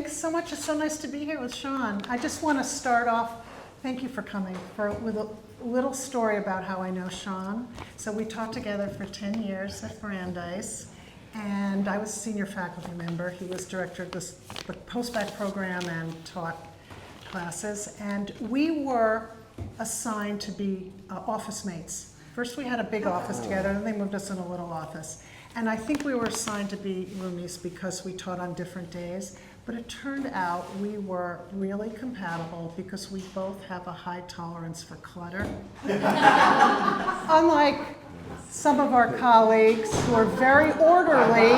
Thanks so much. It's so nice to be here with Sean. I just want to start off, thank you for coming, with a little story about how I know Sean. So we taught together for 10 years at Brandeis, and I was a senior faculty member. He was director of the post-bac program and taught classes, and we were assigned to be office mates. First we had a big office together, and then they moved us in a little office. And I think we were assigned to be roomies because we taught on different days. But it turned out we were really compatible because we both have a high tolerance for clutter. Unlike some of our colleagues who are very orderly.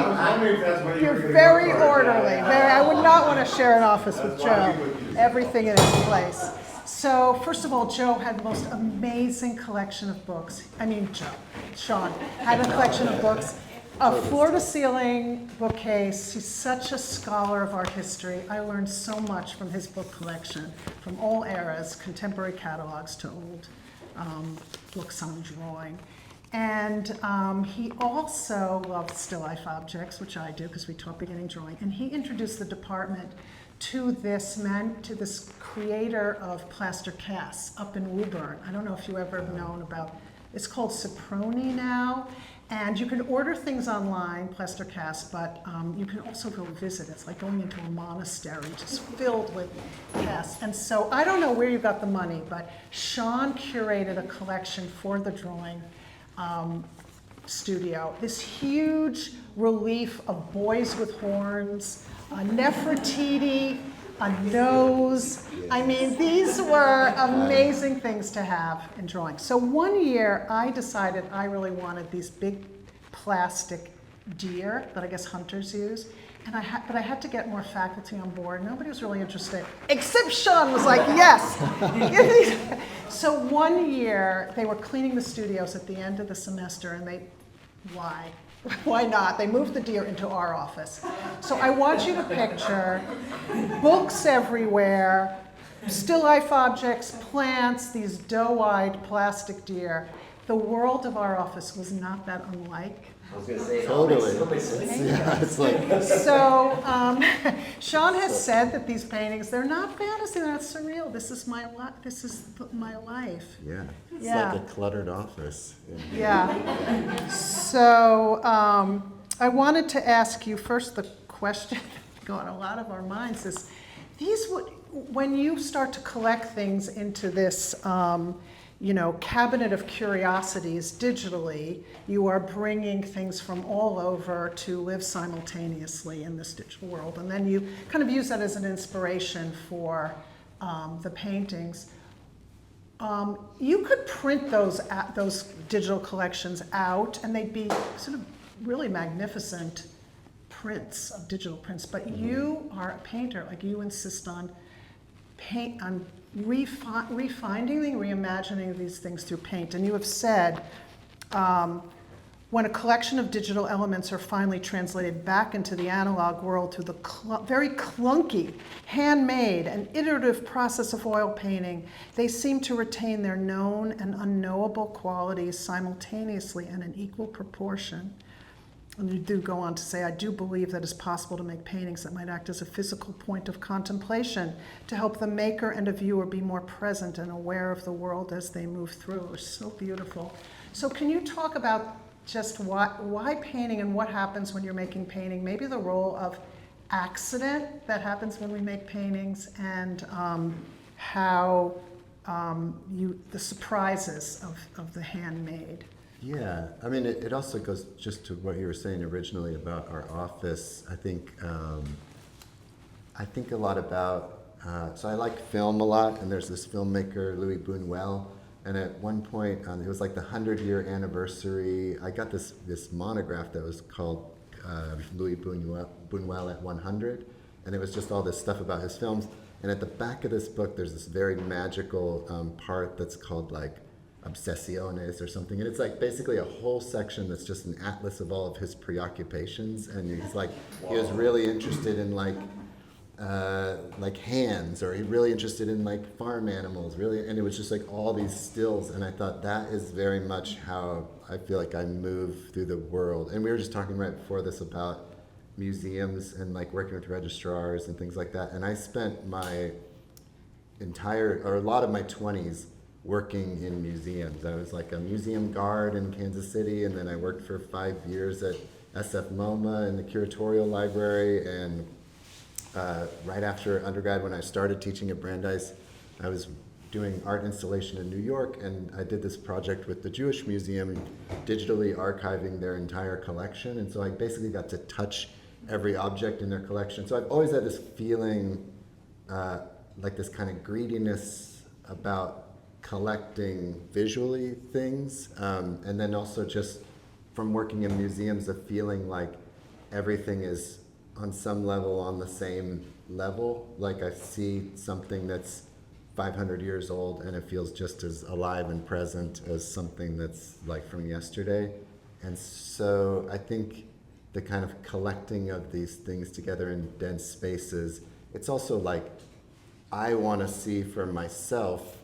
You're very orderly. I would not want to share an office with Joe. Everything in its place. So first of all, Joe had the most amazing collection of books. Sean had a collection of books. A floor-to-ceiling bookcase. He's such a scholar of art history. I learned so much from his book collection, from all eras, contemporary catalogs to old books on drawing. And he also loved still life objects, which I do because we taught beginning drawing. And he introduced the department to this creator of plaster casts up in Woburn. I don't know if you ever have known about. It's called Soproni now. And you can order things online, plaster cast, but you can also go visit. It's like going into a monastery just filled with casts. And so I don't know where you got the money, but Sean curated a collection for the drawing studio. This huge relief of boys with horns, a Nefertiti, a nose. I mean, these were amazing things to have in drawing. So one year I decided I really wanted these big plastic deer that I guess hunters use. But I had to get more faculty on board. Nobody was really interested, except Sean was like, yes. So one year they were cleaning the studios at the end of the semester, and why not? They moved the deer into our office. So I want you to picture books everywhere, still life objects, plants, these doe-eyed plastic deer. The world of our office was not that unlike. I was going to say, totally. It's like. So Sean has said that these paintings, they're not fantasy, they're not surreal. This is my life. This is my life. Yeah, it's Yeah. like a cluttered office. Yeah. So I wanted to ask you first the question going on a lot of our minds is, when you start to collect things into this cabinet of curiosities digitally, you are bringing things from all over to live simultaneously in this digital world. And then you kind of use that as an inspiration for the paintings. You could print those digital collections out, and they'd be sort of really magnificent prints of digital prints. But you are a painter, like you insist on reimagining these things through paint. And you have said, when a collection of digital elements are finally translated back into the analog world through the very clunky, handmade, and iterative process of oil painting, they seem to retain their known and unknowable qualities simultaneously and in equal proportion. And you do go on to say, I do believe that it's possible to make paintings that might act as a physical point of contemplation to help the maker and a viewer be more present and aware of the world as they move through. It's so beautiful. So can you talk about just why painting and what happens when you're making painting, maybe the role of accident that happens when we make paintings, and how the surprises of the handmade? Yeah, I mean, it also goes just to what you were saying originally about our office. I think a lot about, so I like film a lot, and there's this filmmaker, Louis Buñuel, and at one point, it was like the 100-year anniversary, I got this monograph that was called Louis Buñuel at 100, and it was just all this stuff about his films. And at the back of this book, there's this very magical part that's called like Obsesiones or something, and it's like basically a whole section that's just an atlas of all of his preoccupations. And he's like, he was really interested in like hands, or he really interested in like farm animals, really, and it was just like all these stills. And I thought that is very much how I feel like I move through the world. And we were just talking right before this about museums and like working with registrars and things like that. And I spent my a lot of my 20s working in museums. I was like a museum guard in Kansas City, and then I worked for 5 years at SF MoMA in the curatorial library. And right after undergrad, when I started teaching at Brandeis, I was doing art installation in New York, and I did this project with the Jewish Museum, digitally archiving their entire collection. And so I basically got to touch every object in their collection. So I've always had this feeling, like this kind of greediness about collecting visually things, and then also just from working in museums, a feeling like everything is on some level on the same level. Like I see something that's 500 years old and it feels just as alive and present as something that's like from yesterday. And so I think the kind of collecting of these things together in dense spaces, it's also like I want to see for myself,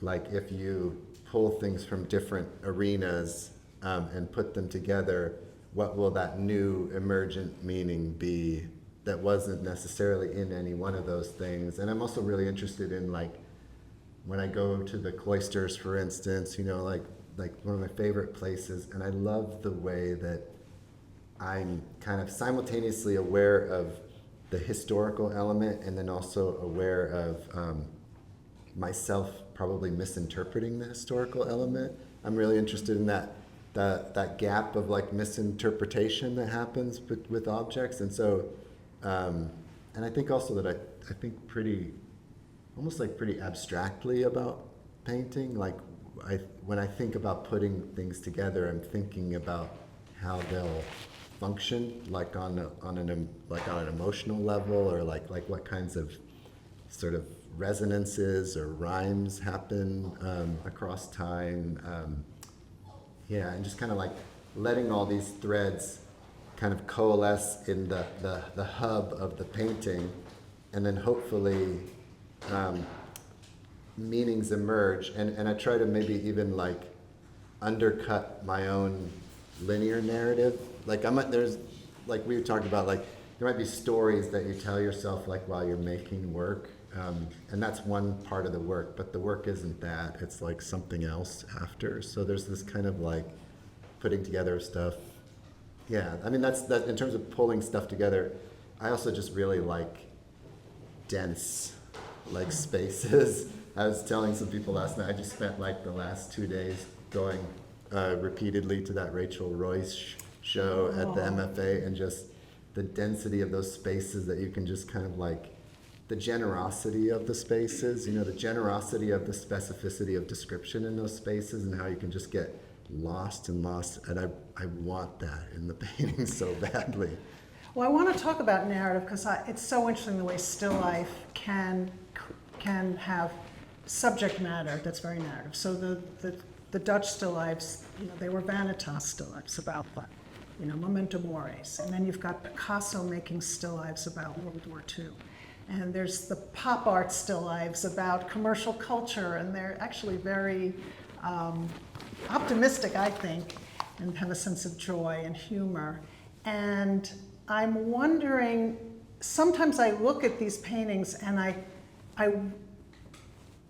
like if you pull things from different arenas and put them together, what will that new emergent meaning be that wasn't necessarily in any one of those things? And I'm also really interested in, like, when I go to the cloisters, for instance, you know, like one of my favorite places, and I love the way that I'm kind of simultaneously aware of the historical element and then also aware of myself probably misinterpreting the historical element. I'm really interested in that gap of like misinterpretation that happens with objects. And so, and I think also that I think almost like pretty abstractly about painting. Like when I think about putting things together, I'm thinking about how they'll function, like on an emotional level, or like what kinds of sort of resonances or rhymes happen across time. Yeah, and just kind of like letting all these threads kind of coalesce in the hub of the painting, and then hopefully meanings emerge. And I try to maybe even like undercut my own linear narrative. Like there's, like we talked about, like there might be stories that you tell yourself like while you're making work. And that's one part of the work, but the work isn't that. It's like something else after. So there's this kind of like putting together stuff. Yeah, I mean that's in terms of pulling stuff together. I also just really like dense like spaces. I was telling some people last night, I just spent like the last 2 days going repeatedly to that Rachel Royce show at the MFA, and just the density of those spaces that you can just kind of like, the generosity of the spaces, you know, the generosity of the specificity of description in those spaces, and how you can just get lost. And I want that in the painting so badly. Well, I want to talk about narrative because it's so interesting the way still life can have subject matter that's very narrative. So the Dutch still lifes, you know, they were Vanitas still lifes about that, you know, memento mores. And then you've got Picasso making still lifes about World War II. And there's the pop art still lives about commercial culture, and they're actually very optimistic, I think, and have a sense of joy and humor. And I'm wondering, sometimes I look at these paintings and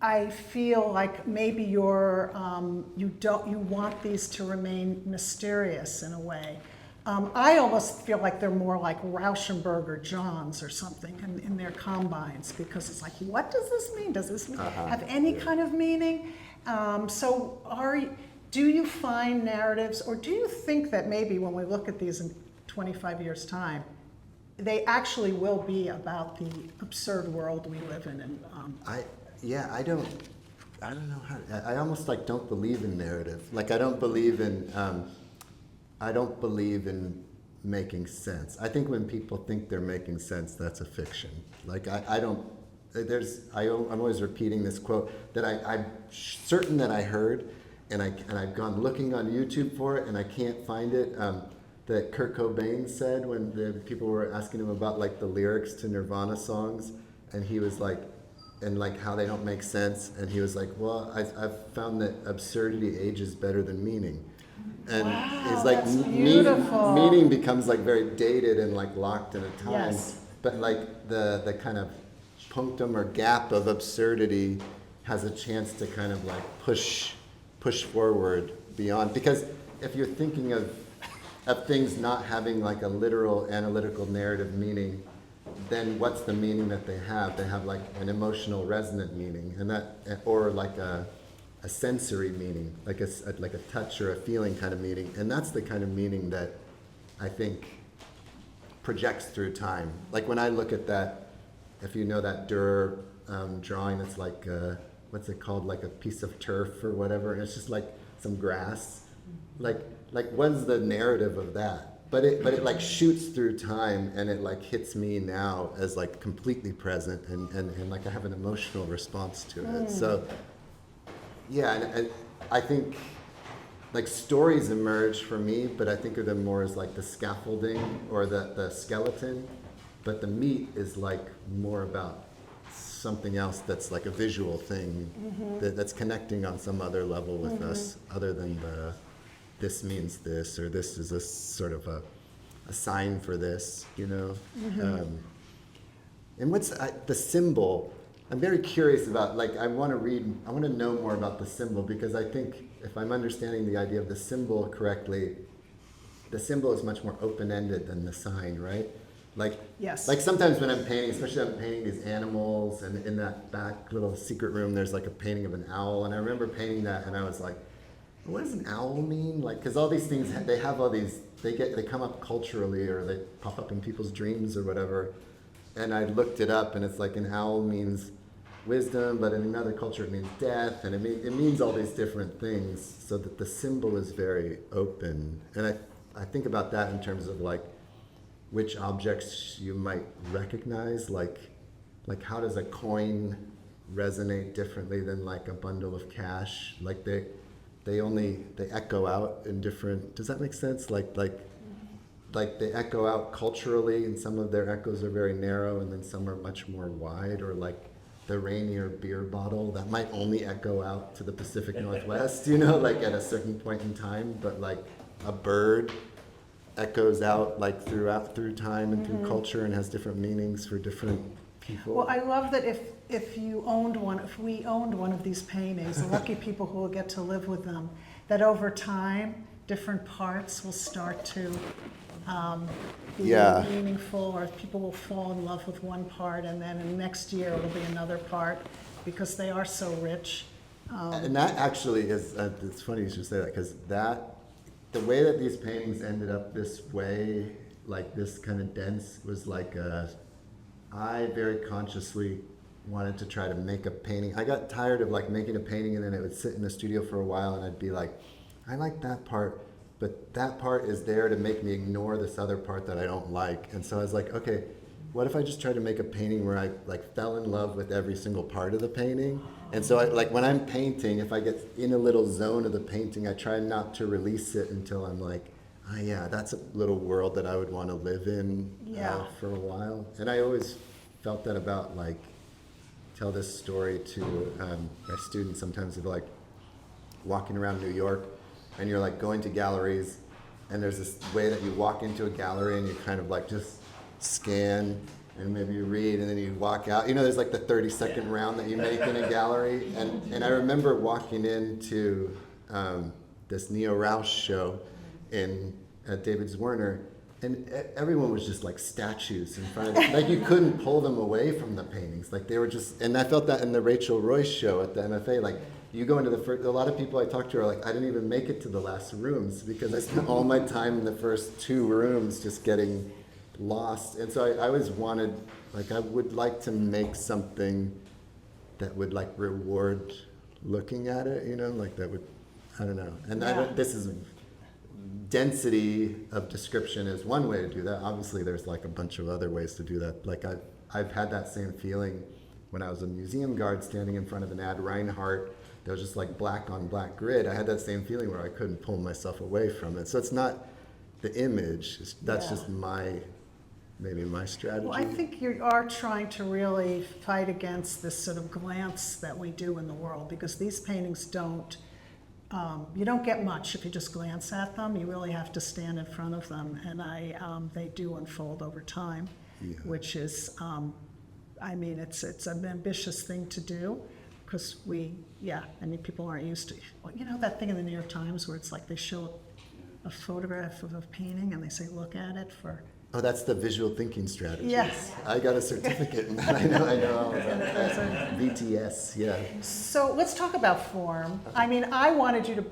I feel like maybe you want these to remain mysterious in a way. I almost feel like they're more like Rauschenberg or Johns or something in their combines, because it's like, what does this mean? Does this have any kind of meaning? So do you find narratives, or do you think that maybe when we look at these in 25 years' time, they actually will be about the absurd world we live in? And I don't know how. I almost like don't believe in narrative. Like I don't believe in making sense. I think when people think they're making sense, that's a fiction. Like I'm always repeating this quote that I'm certain that I heard, and I've gone looking on YouTube for it, and I can't find it. That Kurt Cobain said when the people were asking him about like the lyrics to Nirvana songs, and he was like, and like how they don't make sense, and he was like, well, I've found that absurdity ages better than meaning. And Wow, it's like that's beautiful. meaning becomes like very dated and like locked in a time. Yes. But like the kind of punctum or gap of absurdity has a chance to kind of like push forward beyond. Because if you're thinking of things not having like a literal analytical narrative meaning, then what's the meaning that they have? They have like an emotional resonant meaning, and that, or like a sensory meaning, like a touch or a feeling kind of meaning, and that's the kind of meaning that I think projects through time. Like when I look at that, if you know that Dürer drawing, that's like what's it called, like a piece of turf or whatever, and it's just like some grass. Like what's the narrative of that? But it like shoots through time, and it like hits me now as like completely present, and like I have an emotional response to it. So yeah, and I think like stories emerge for me, but I think of them more as like the scaffolding or the skeleton, but the meat is like more about something else that's like a visual thing that's connecting on some other level with us, other than this means this, or this is a sort of a sign for this, you know? And what's the symbol? I'm very curious about, like, I want to know more about the symbol, because I think if I'm understanding the idea of the symbol correctly, the symbol is much more open-ended than the sign, right? Like, Yes. like sometimes when I'm painting, especially I'm painting these animals, and in that back little secret room, there's like a painting of an owl, and I remember painting that, and I was like, what does an owl mean? Like, because all these things, they have all these, they come up culturally, or they pop up in people's dreams or whatever. And I looked it up, and it's like an owl means wisdom, but in another culture it means death, and it means all these different things, so that the symbol is very open. And I think about that in terms of like which objects you might recognize, like how does a coin resonate differently than like a bundle of cash? Like they echo out in different, does that make sense? Like they echo out culturally, and some of their echoes are very narrow, and then some are much more wide, or like the Rainier beer bottle that might only echo out to the Pacific Northwest, you know, like at a certain point in time, but like a bird echoes out like through time and through culture, and has different meanings for different people. Well, I love that if we owned one of these paintings, the lucky people who will get to live with them, that over time, different parts will start to be meaningful, or people will fall in love with one part, and then in the next year it'll be another part, because they are so rich. And that actually is, it's funny you should say that, because the way that these paintings ended up this way, like this kind of dense, was like I very consciously wanted to try to make a painting. I got tired of like making a painting, and then it would sit in the studio for a while, and I'd be like, I like that part, but that part is there to make me ignore this other part that I don't like. And so I was like, okay, what if I just tried to make a painting where I like fell in love with every single part of the painting? And so like when I'm painting, if I get in a little zone of the painting, I try not to release it until I'm like, oh yeah, that's a little world that I would want to live in for a while. And I always felt that about, like, tell this story to my students sometimes, of like walking around New York, and you're like going to galleries, and there's this way that you walk into a gallery and you kind of like just scan, and maybe you read, and then you walk out. You know, there's like the 30-second round that you make in a gallery. And I remember walking into this Neo Rausch show at David Zwirner, and everyone was just like statues in front of them. Like you couldn't pull them away from the paintings. Like they were just, and I felt that in the Rachel Royce show at the MFA. Like you go into a lot of people I talked to are like, I didn't even make it to the last rooms, because I spent all my time in the first 2 rooms just getting lost. And so I always wanted, like, I would like to make something that would like reward looking at it, you know, like that would, I don't know. And this is, density of description is one way to do that. Obviously there's like a bunch of other ways to do that. Like I've had that same feeling when I was a museum guard standing in front of an Ad Reinhardt that was just like black on black grid. I had that same feeling where I couldn't pull myself away from it. So it's not the image, that's just maybe my strategy. Well, I think you are trying to really fight against this sort of glance that we do in the world, because these paintings don't you don't get much if you just glance at them. You really have to stand in front of them, and they do unfold over time, which is, I mean, it's an ambitious thing to do, because people aren't used to, you know, that thing in the New York Times where it's like they show a photograph of a painting and they say, look at it for. Oh, that's the visual thinking strategy. Yes. I got a certificate in that. I know all about that. VTS, yeah. So let's talk about form. I mean, I wanted you to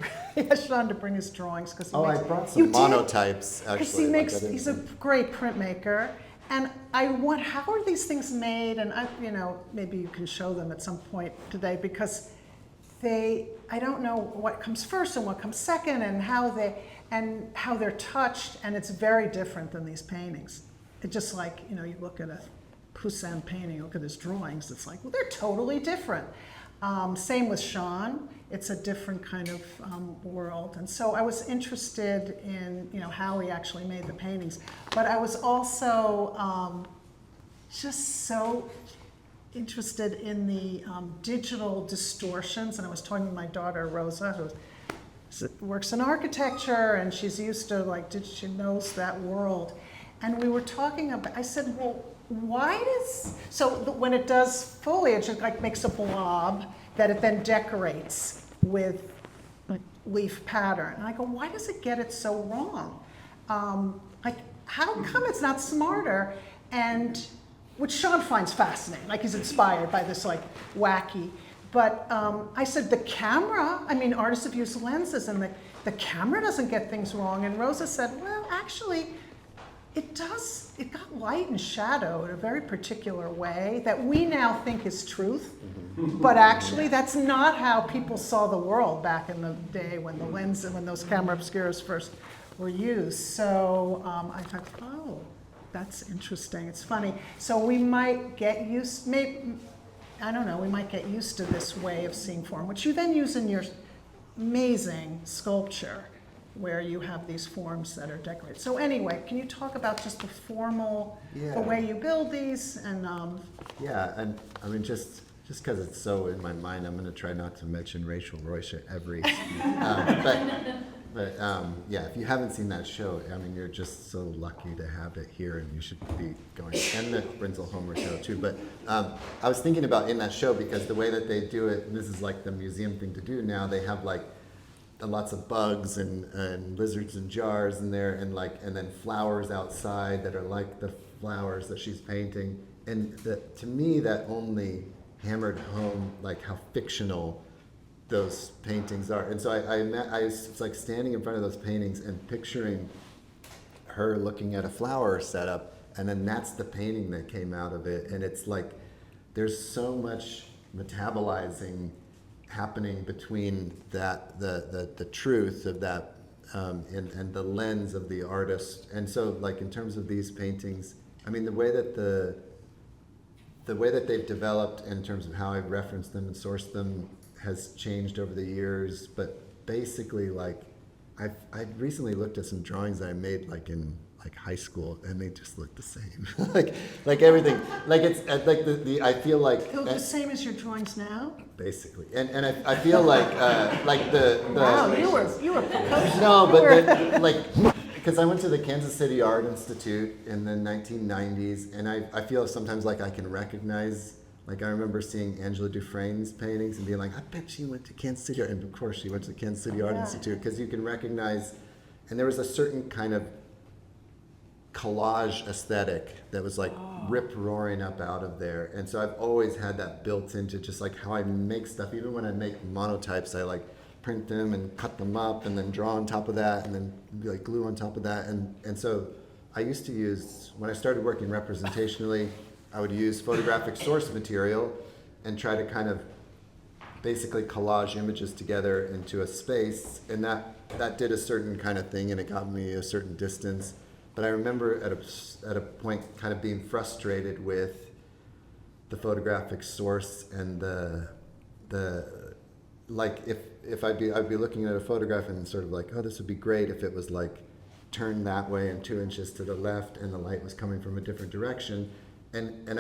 ask Sean to bring his drawings because I brought some monotypes actually. Because he's a great printmaker, and how are these things made? And maybe you can show them at some point today, because I don't know what comes first and what comes second, and how they're touched, and it's very different than these paintings. It's just like, you look at a Poussin painting, you look at his drawings, it's like, well, they're totally different. Same with Sean, it's a different kind of world. And so I was interested in, how he actually made the paintings. But I was also just so interested in the digital distortions. And I was talking to my daughter, Rosa, who works in architecture, and she's used to, she knows that world. And we were talking about, I said, well, when it does foliage, it makes a blob that it then decorates with leaf pattern. And I go, why does it get it so wrong? How come it's not smarter? And which Sean finds fascinating, he's inspired by this wacky. But I said, the camera, artists have used lenses, and the camera doesn't get things wrong. And Rosa said, well, actually, it does. It got light and shadow in a very particular way that we now think is truth. But actually, that's not how people saw the world back in the day when the lens and when those camera obscuras first were used. So I thought, oh, that's interesting. It's funny. So we might get used, we might get used to this way of seeing form, which you then use in your amazing sculpture, where you have these forms that are decorated. So anyway, can you talk about just the formal, the way you build these, and and just because it's so in my mind, I'm going to try not to mention Rachel Royce at every. But if you haven't seen that show, you're just so lucky to have it here, and you should be going. And the Brinzel Homer show too. But I was thinking about in that show, because the way that they do it, and this is the museum thing to do now, they have lots of bugs and lizards in jars in there, and then flowers outside that are like the flowers that she's painting. And to me, that only hammered home how fictional those paintings are. And so I was standing in front of those paintings and picturing her looking at a flower setup, and then that's the painting that came out of it. And it's there's so much metabolizing happening between that, the truth of that, and the lens of the artist. And so in terms of these paintings, the way that they've developed in terms of how I've referenced them and sourced them has changed over the years. But basically, I recently looked at some drawings that I made in high school, and they just look the same. Everything. It's I feel they look the same as your drawings now. Basically, and I feel the wow, you were precocious. No, but because I went to the Kansas City Art Institute in the 1990s, and I feel sometimes I can recognize. I remember seeing Angela Dufresne's paintings and being I bet she went to Kansas City Art. And of course she went to the Kansas City Art Institute, because you can recognize, and there was a certain kind of collage aesthetic that was rip-roaring up out of there. And so I've always had that built into just how I make stuff. Even when I make monotypes, I print them and cut them up and then draw on top of that and then glue on top of that. And so I used to use, when I started working representationally, I would use photographic source material and try to kind of basically collage images together into a space, and that did a certain kind of thing, and it got me a certain distance. But I remember at a point kind of being frustrated with the photographic source and if I'd be looking at a photograph and sort of oh, this would be great if it was turned that way and 2 inches to the left and the light was coming from a different direction. And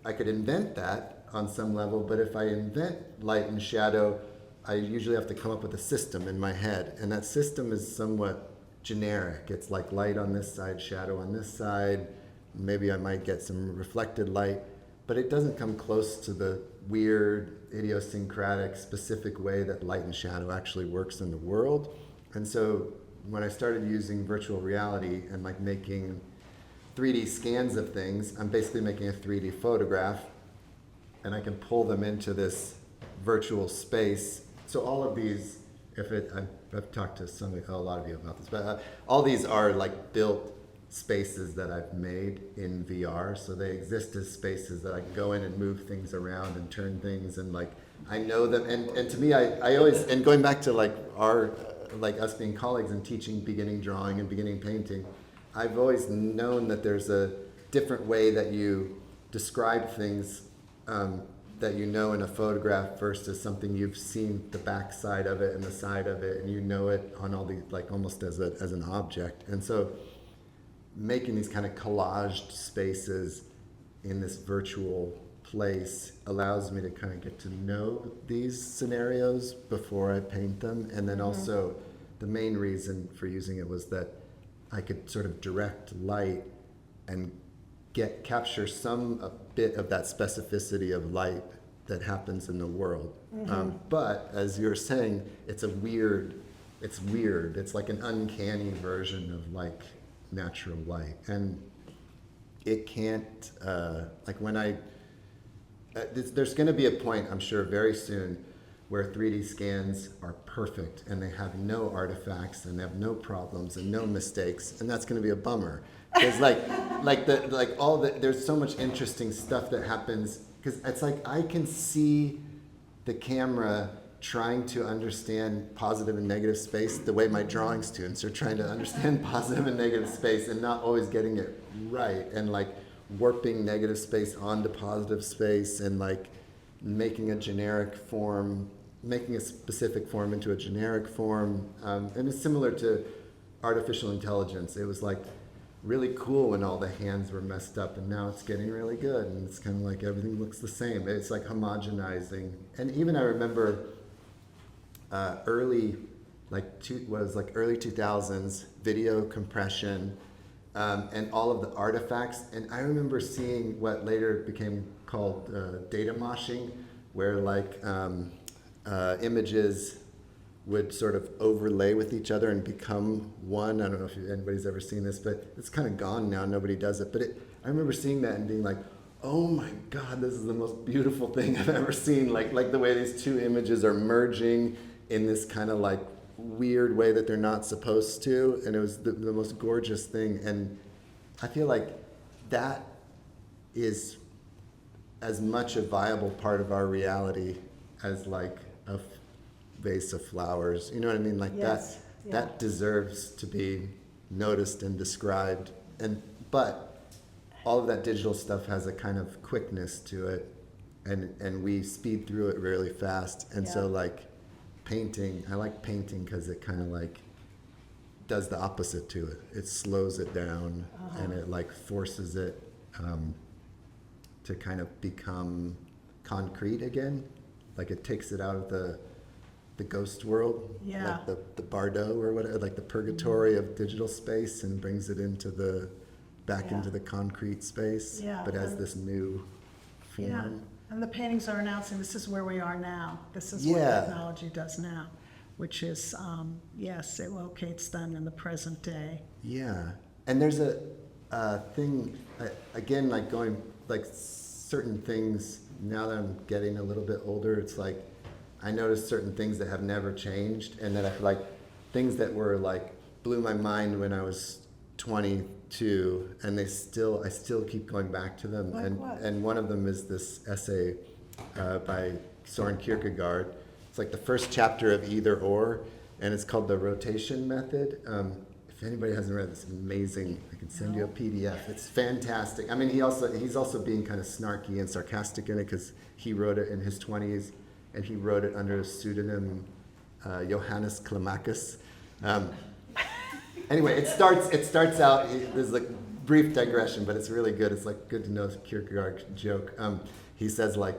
I could invent that on some level, but if I invent light and shadow, I usually have to come up with a system in my head, and that system is somewhat generic. It's like light on this side, shadow on this side. Maybe I might get some reflected light, but it doesn't come close to the weird, idiosyncratic, specific way that light and shadow actually works in the world. And so when I started using virtual reality and like making 3D scans of things, I'm basically making a 3D photograph, and I can pull them into this virtual space. So all of these, I've talked to a lot of you about this, but all these are like built spaces that I've made in VR. So they exist as spaces that I can go in and move things around and turn things, and like I know them. And to me, I always, and going back to like us being colleagues and teaching beginning drawing and beginning painting, I've always known that there's a different way that you describe things that you know in a photograph versus something you've seen the back side of it and the side of it, and you know it on all these, like almost as an object. And so making these kind of collaged spaces in this virtual place allows me to kind of get to know these scenarios before I paint them. And then also the main reason for using it was that I could sort of direct light and capture a bit of that specificity of light that happens in the world. But as you're saying, it's weird. It's like an uncanny version of like natural light. And it can't, like when there's gonna be a point, I'm sure very soon, where 3D scans are perfect and they have no artifacts and they have no problems and no mistakes, and that's gonna be a bummer. Because there's so much interesting stuff that happens, because it's like I can see the camera trying to understand positive and negative space the way my drawing students are trying to understand positive and negative space and not always getting it right, and like warping negative space onto positive space, and like making a generic form, making a specific form into a generic form. And it's similar to artificial intelligence. It was like really cool when all the hands were messed up, and now it's getting really good, and it's kind of like everything looks the same. It's like homogenizing. And even I remember early 2000s video compression, and all of the artifacts. And I remember seeing what later became called data moshing, where like images would sort of overlay with each other and become one. I don't know if anybody's ever seen this, but it's kind of gone now. Nobody does it. But I remember seeing that and being like, oh my God, this is the most beautiful thing I've ever seen. Like the way these two images are merging in this kind of like weird way that they're not supposed to. And it was the most gorgeous thing. And I feel like that is as much a viable part of our reality as like a vase of flowers. You know what I mean? Like Yes. that deserves to be noticed and described. But all of that digital stuff has a kind of quickness to it, and we speed through it really fast. And so like painting, I like painting because it kind of like does the opposite to it. It slows it down, and it like forces it to kind of become concrete again. Like it takes it out of the ghost world, like the bardo or whatever, like the purgatory of digital space, and brings it into the concrete space, but as this new form. Yeah. And the paintings are announcing this is where we are now. This is what technology does now, which is, it locates them in the present day. Yeah. And there's a thing, again, like going, like certain things, now that I'm getting a little bit older, it's like, I noticed certain things that have never changed, and that I feel like things that were like, blew my mind when I was 22, and I still keep going back to them. Like what? And one of them is this essay by Soren Kierkegaard. It's like the first chapter of Either Or, and it's called The Rotation Method. If anybody hasn't read it, it's amazing. I can send you a PDF. It's fantastic. I mean, he's also being kind of snarky and sarcastic in it, because he wrote it in his 20s, and he wrote it under a pseudonym, Johannes Climacus. Anyway, it starts out, there's like brief digression, but it's really good. It's like good to know Kierkegaard joke. He says like,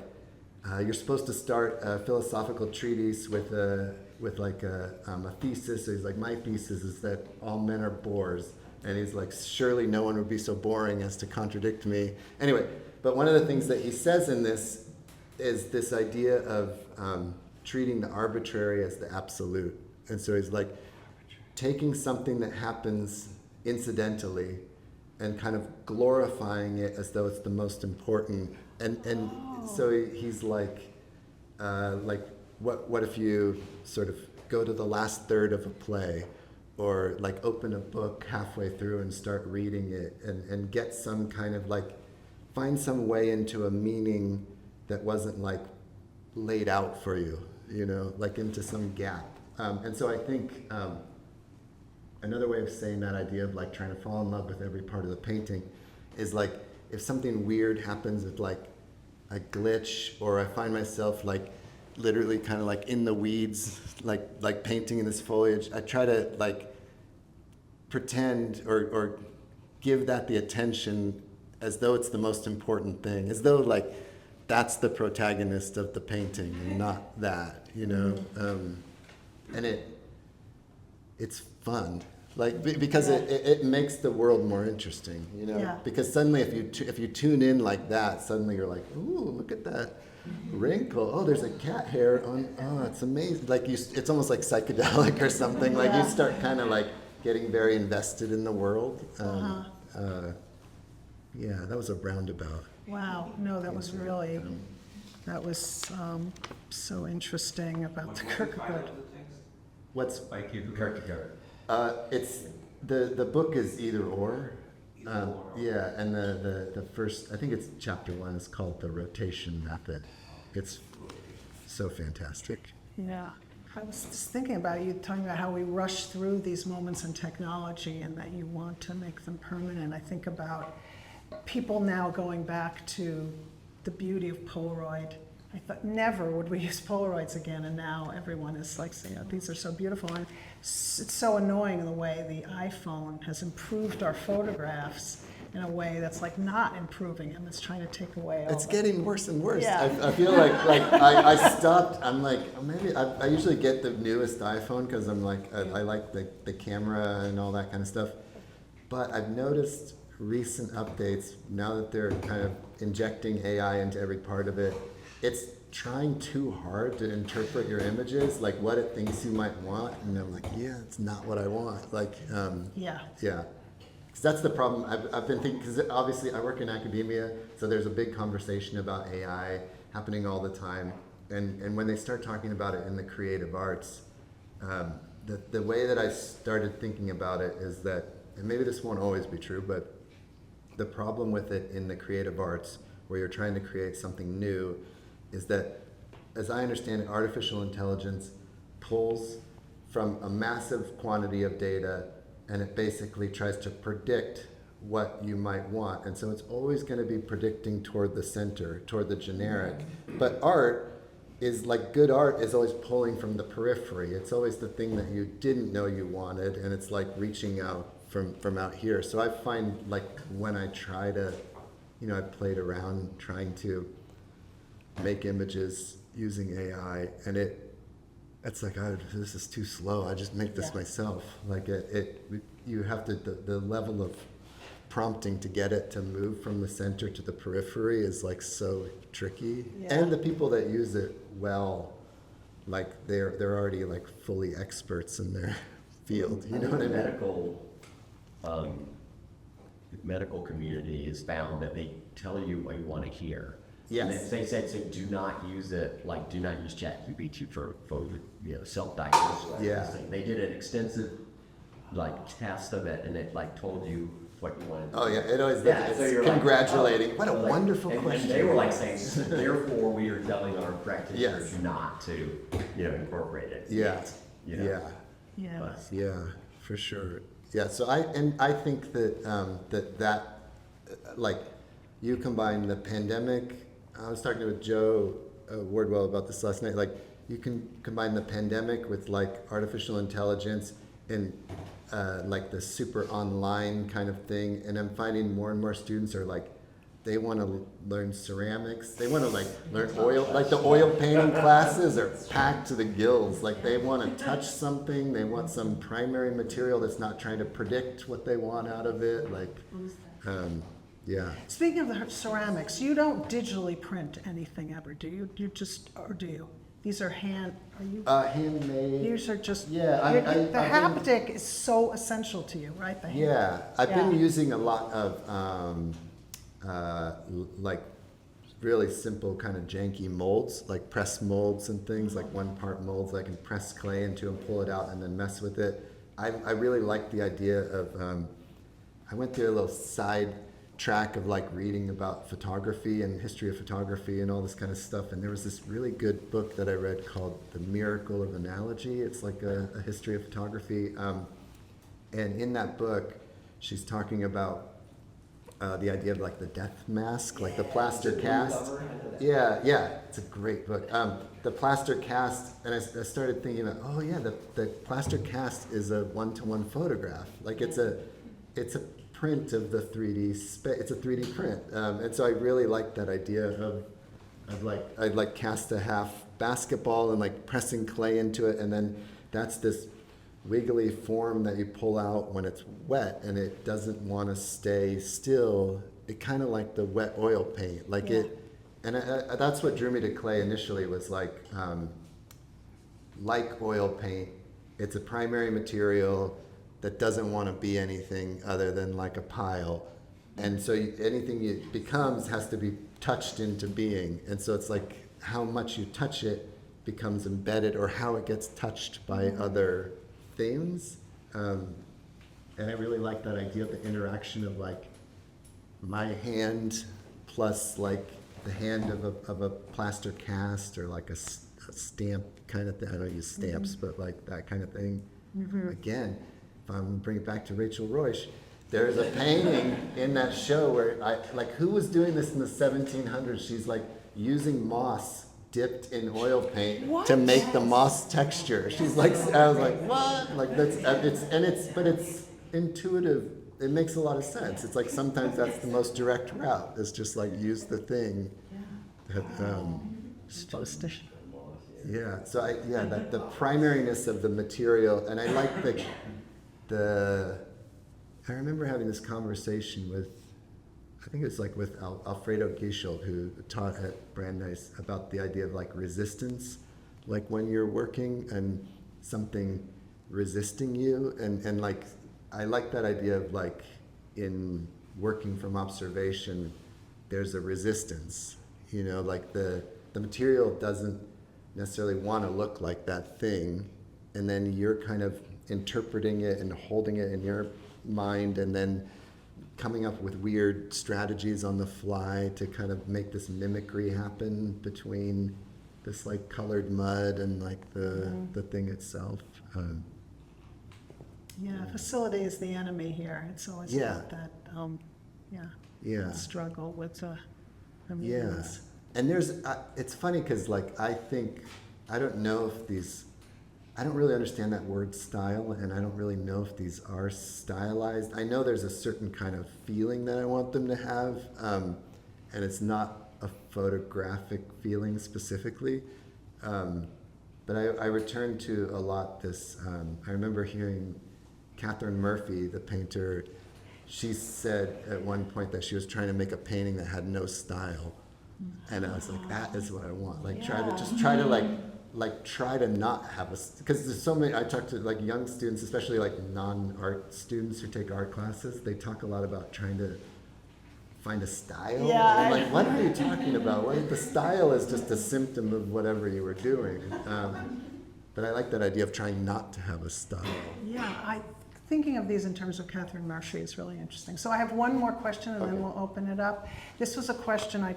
you're supposed to start a philosophical treatise with a thesis. So he's like, my thesis is that all men are bores. And he's like, surely no one would be so boring as to contradict me. Anyway, but one of the things that he says in this is this idea of treating the arbitrary as the absolute. And so he's like, taking something that happens incidentally and kind of glorifying it as though it's the most important. And so he's like what if you sort of go to the last third of a play, or like open a book halfway through and start reading it and get some kind of like, find some way into a meaning that wasn't like laid out for you, you know, like into some gap. And so I think another way of saying that idea of like trying to fall in love with every part of the painting is like, if something weird happens with like a glitch, or I find myself like literally kind of like in the weeds, like painting in this foliage, I try to like pretend or give that the attention as though it's the most important thing, as though like that's the protagonist of the painting and not that, you know. And it's fun, like because it makes the world more interesting, you know. Yeah. Because suddenly if you tune in like that, suddenly you're like, ooh, look at that wrinkle. Oh, there's a cat hair on. Oh, it's amazing. Like it's almost like psychedelic or something. Like you start kind of like getting very invested in the world. Yeah, that was a roundabout. Wow, no, that was really, that was so interesting about the Kierkegaard. What's Like you, Kierkegaard. it's the book is either or. Yeah, and the first, I think it's chapter 1, is called The Rotation Method. It's so fantastic. Yeah, I was just thinking about you talking about how we rush through these moments in technology and that you want to make them permanent. I think about people now going back to the beauty of Polaroid. I thought never would we use Polaroids again, and now everyone is like saying, oh, these are so beautiful. And it's so annoying the way the iPhone has improved our photographs in a way that's like not improving them. It's trying to take away all It's the- getting worse and worse. Yeah. I feel like I stopped. I'm like, oh, maybe I usually get the newest iPhone because I'm like, I like the camera and all that kind of stuff. But I've noticed recent updates, now that they're kind of injecting AI into every part of it, it's trying too hard to interpret your images, like what it thinks you might want. And I'm like, yeah, it's not what I want. Like, Yeah. yeah. Because that's the problem. I've been thinking, because obviously I work in academia, so there's a big conversation about AI happening all the time. And when they start talking about it in the creative arts, the way that I started thinking about it is that, and maybe this won't always be true, but the problem with it in the creative arts, where you're trying to create something new, is that, as I understand it, artificial intelligence pulls from a massive quantity of data, and it basically tries to predict what you might want. And so it's always going to be predicting toward the center, toward the generic. But art is like, good art is always pulling from the periphery. It's always the thing that you didn't know you wanted, and it's like reaching out from out here. So I find like when I try to, you know, I played around trying to make images using AI, and it's like, oh, this is too slow. I just make this myself. Like you have to, the level of prompting to get it to move from the center to the periphery is like so tricky. Yeah. And the people that use it well, like they're already like fully experts in their field. You know what I mean? Medical community has found that they tell you what you want to hear. Yes. And they said, so do not use it, like do not use ChatGPT for you know, self-diagnosis. Yeah. They did an extensive like test of it, and it like told you what you wanted. Oh yeah, it always Yeah, so you're congratulating. like, What a wonderful question. And they were like saying, therefore we are telling our practitioners Yes. not to, you know, incorporate it. Yeah. You know? Yeah. Yeah. But, Yeah, for sure. Yeah, so I think that like you combine the pandemic. I was talking with Joe Wardwell about this last night. Like you can combine the pandemic with like artificial intelligence and like the super online kind of thing, and I'm finding more and more students are like they want to learn ceramics. They want to like learn oil, like the oil painting classes are packed to the gills. Like they want to touch something. They want some primary material that's not trying to predict what they want out of it. Like, yeah. Speaking of the ceramics, you don't digitally print anything ever, do you? You just, or do you? These are Handmade. These are just, Yeah, the haptic is so essential to you, right? I've been using a lot of like really simple kind of janky molds, like press molds and things, like one part molds I can press clay into and pull it out and then mess with it. I really like the idea of, I went through a little side track of like reading about photography and history of photography and all this kind of stuff, and there was this really good book that I read called The Miracle of Analogy. It's like a history of photography, and in that book she's talking about the idea of like the death mask, like the plaster cast. Yeah, it's a great book. The plaster cast, and I started thinking that, oh yeah, the plaster cast is a one-to-one photograph. Like it's a print of the 3D space. It's a 3D print, and so I really like that idea of like I'd like cast a half basketball and like pressing clay into it, and then that's this wiggly form that you pull out when it's wet and it doesn't want to stay still. It kind of like the wet oil paint, like it, and that's what drew me to clay initially, was like oil paint. It's a primary material that doesn't want to be anything other than like a pile, and so anything it becomes has to be touched into being, and so it's like how much you touch it becomes embedded, or how it gets touched by other things, and I really like that idea of the interaction of like my hand plus like the hand of a plaster cast, or like a stamp kind of thing. I don't use stamps, but like that kind of thing. Again, if I'm bring it back to Rachel Roish, there's a painting in that show where I like, who was doing this in the 1700s? She's like using moss dipped in oil paint to make the moss texture. She's like, I was like, what? Like that's but it's intuitive. It makes a lot of sense. It's like sometimes that's the most direct route. Is just like use the thing. That, Superstition. yeah. So that the primariness of the material, and I like I remember having this conversation with, I think it was like with Alfredo Gischel, who taught at Brandeis, about the idea of like resistance, like when you're working and something resisting you, and like I like that idea of like in working from observation, there's a resistance, like the material doesn't necessarily want to look like that thing, and then you're kind of interpreting it and holding it in your mind, and then coming up with weird strategies on the fly to kind of make this mimicry happen between this like colored mud and like the thing itself. Facility is the enemy here. It's always about that. Struggle with the mediums. And there's it's funny because like I don't really understand that word style, and I don't really know if these are stylized. I know there's a certain kind of feeling that I want them to have, and it's not a photographic feeling specifically. But I return to a lot this, I remember hearing Catherine Murphy, the painter, she said at one point that she was trying to make a painting that had no style. And I was like, that is what I want. Like try to not have because there's so many, I talk to like young students, especially like non-art students who take art classes, they talk a lot about trying to find a style. And I'm like, what are you talking about? Well, the style is just a symptom of whatever you were doing. But I like that idea of trying not to have a style. Thinking of these in terms of Catherine Murphy is really interesting. So I have one more question, and then we'll open it up. This was a question I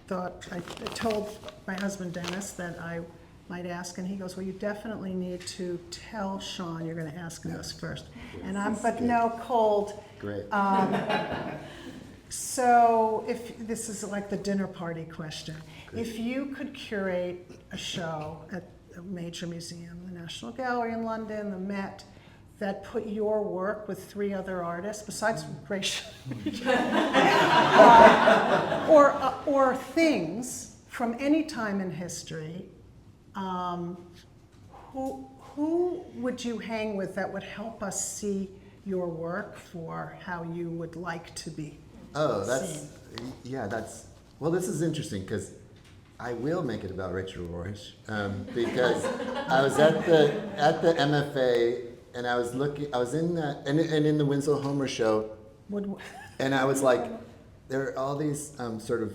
thought, I told my husband Dennis that I might ask, and he goes, well, you definitely need to tell Sean you're going to ask him this first. And cold. Great. So if this is like the dinner party question, if you could curate a show at a major museum, the National Gallery in London, the Met, that put your work with 3 other artists, besides Rachel, or things from any time in history, who would you hang with that would help us see your work for how you would like to be seen? Well, this is interesting because I will make it about Rachel Roish because I was at the MFA and I was in that, and in the Winslow Homer show, and I was like, there are all these sort of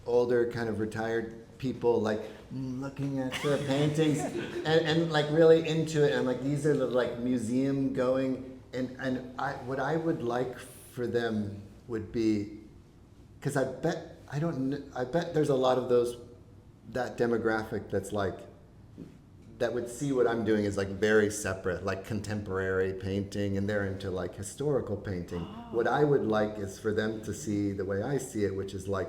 older kind of retired people like looking at their paintings and like really into it, and I'm like, these are the like museum going, and what I would like for them would be, because I bet there's a lot of that demographic that's like, that would see what I'm doing as like very separate, like contemporary painting, and they're into like historical painting. What I would like is for them to see the way I see it, which is like,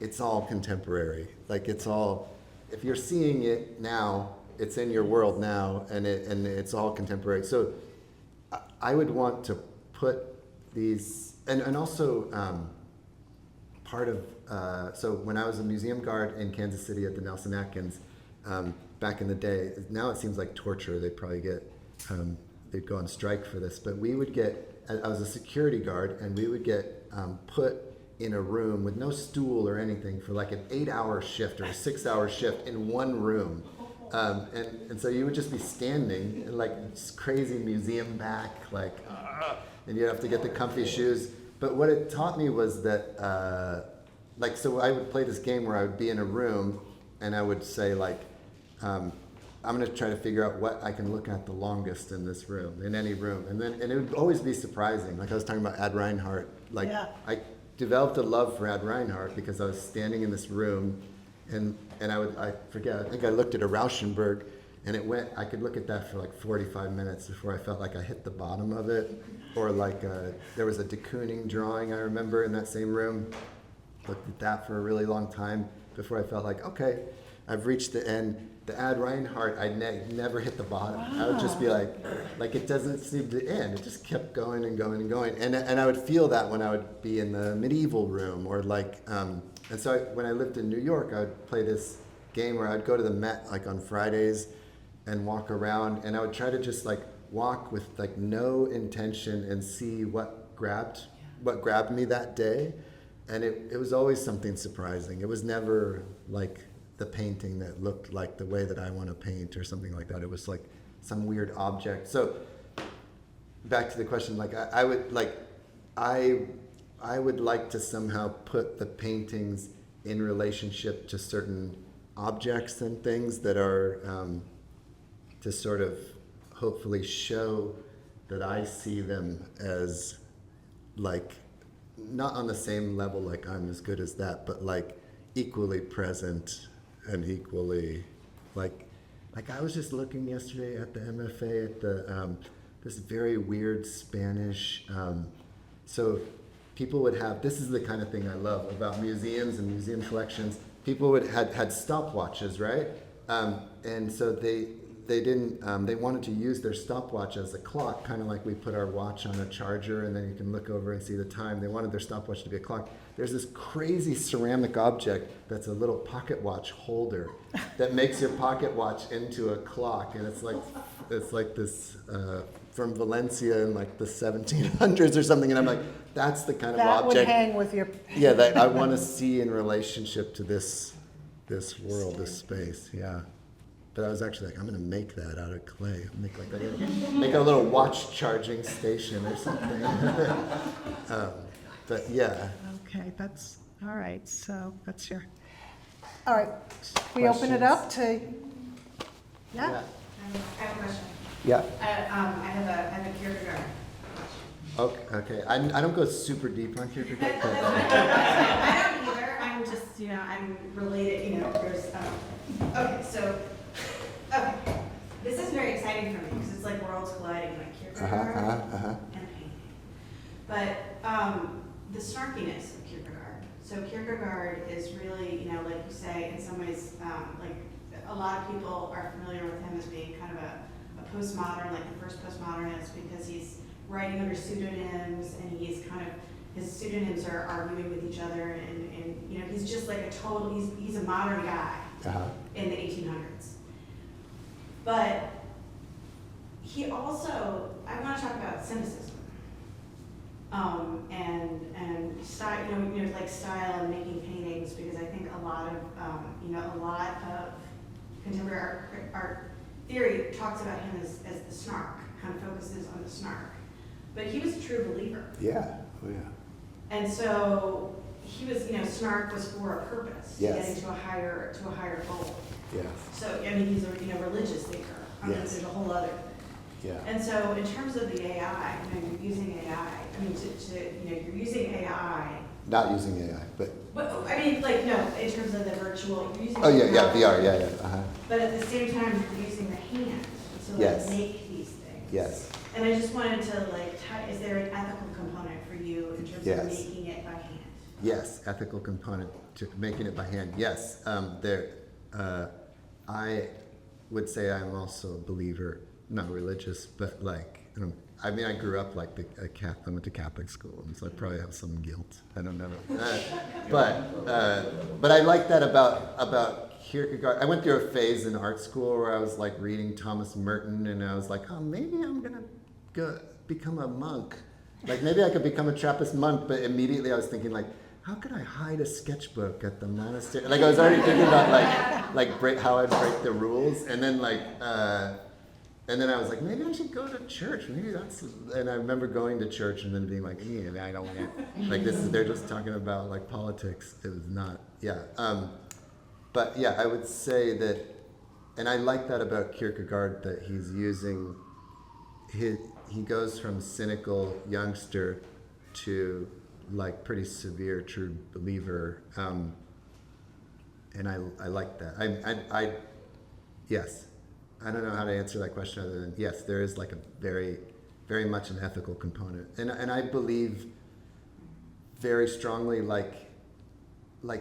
it's all contemporary. Like it's all, if you're seeing it now, it's in your world now, and it's all contemporary. So I would want to put these, and also part of, so when I was a museum guard in Kansas City at the Nelson Atkins, back in the day, now it seems like torture. They'd probably they'd go on strike for this, but we would get, I was a security guard, and we would get put in a room with no stool or anything for like an 8-hour shift or a 6-hour shift in one room. And so you would just be standing in like this crazy museum back, like, and you'd have to get the comfy shoes. But what it taught me was that, like, so I would play this game where I would be in a room and I would say like, I'm gonna try to figure out what I can look at the longest in this room, in any room. And it would always be surprising. Like I was talking about Ad Reinhardt, like I developed a love for Ad Reinhardt because I was standing in this room and I think I looked at a Rauschenberg, and I could look at that for like 45 minutes before I felt like I hit the bottom of it. Or like there was a de Kooning drawing I remember in that same room. Looked at that for a really long time before I felt like, okay, I've reached the end. The Ad Reinhardt, I never hit the bottom. Wow. I would just be like it doesn't seem to end. It just kept going and going and going. And I would feel that when I would be in the medieval room, or like, and so when I lived in New York, I would play this game where I'd go to the Met like on Fridays and walk around, and I would try to just like walk with like no intention and see what grabbed me that day. And it was always something surprising. It was never like the painting that looked like the way that I want to paint or something like that. It was like some weird object. So back to the question, like I would like to somehow put the paintings in relationship to certain objects and things that are to sort of hopefully show that I see them as like not on the same level, like I'm as good as that, but like equally present and equally like I was just looking yesterday at the MFA at the this very weird Spanish, so people would have, this is the kind of thing I love about museums and museum collections. People had stopwatches, right? And so they wanted to use their stopwatch as a clock, kind of like we put our watch on a charger and then you can look over and see the time. They wanted their stopwatch to be a clock. There's this crazy ceramic object that's a little pocket watch holder that makes your pocket watch into a clock, and it's like this from Valencia in like the 1700s or something. And I'm like, that's the kind of object that would hang with your that I want to see in relationship to this world, this space. Yeah. But I was actually like, I'm gonna make that out of clay. Make a little watch charging station or something. But yeah. Okay, that's all right. So that's your. All right, we open it up to. Yeah. I have a question. Yeah. I have a Kierkegaard. Okay. I don't go super deep on Kierkegaard. I don't either. I'm just, I'm related. There's. Okay, so. Okay, this is very exciting for me because it's like worlds colliding, like Kierkegaard and painting. But the snarkiness of Kierkegaard. So Kierkegaard is really, like you say, in some ways, like a lot of people are familiar with him as being kind of a postmodern, like the first postmodernist, because he's writing under pseudonyms, and he's kind of, his pseudonyms are arguing with each other, and you know, he's just like a total, he's a modern guy in the 1800s. But he also, I want to talk about cynicism. And style, you know, like style and making paintings, because I think a lot of contemporary art theory talks about him as the snark, kind of focuses on the snark. But he was a true believer. Yeah. Oh yeah. And so he was, you know, snark was for a purpose, Yes. getting to a higher goal. Yes. So I mean, he's a religious thinker. I mean, Yes. there's a whole other thing. Yeah. And so in terms of the AI, you know, you're using AI. I mean, you're using AI. Not using AI, but. But I mean, like, no, in terms of the virtual, you're using. Oh yeah, yeah, technology, VR, yeah, yeah. But at the same time, you're using the hand to Yes. make these things. Yes. And I just wanted to like, is there an ethical component for you in terms Yes. of making it by hand? Yes, ethical component to making it by hand. Yes, I would say I'm also a believer, not religious, but like, I mean, I grew up like a Catholic. I went to Catholic school, and so I probably have some guilt. I don't know, but I like that about Kierkegaard. I went through a phase in art school where I was like reading Thomas Merton, and I was like, oh, maybe I'm gonna go become a monk. Like maybe I could become a Trappist monk, but immediately I was thinking like, how could I hide a sketchbook at the monastery? Like I was already thinking about how I'd break the rules, and then and then I was like, maybe I should go to church. Maybe that's. And I remember going to church and then being like, I don't want like this is. They're just talking about like politics. It was not. Yeah. But yeah, I would say that, and I like that about Kierkegaard, that he's using. He goes from cynical youngster to like pretty severe true believer, and I like that. I yes, I don't know how to answer that question other than yes, there is like a very, very much an ethical component, and I believe very strongly like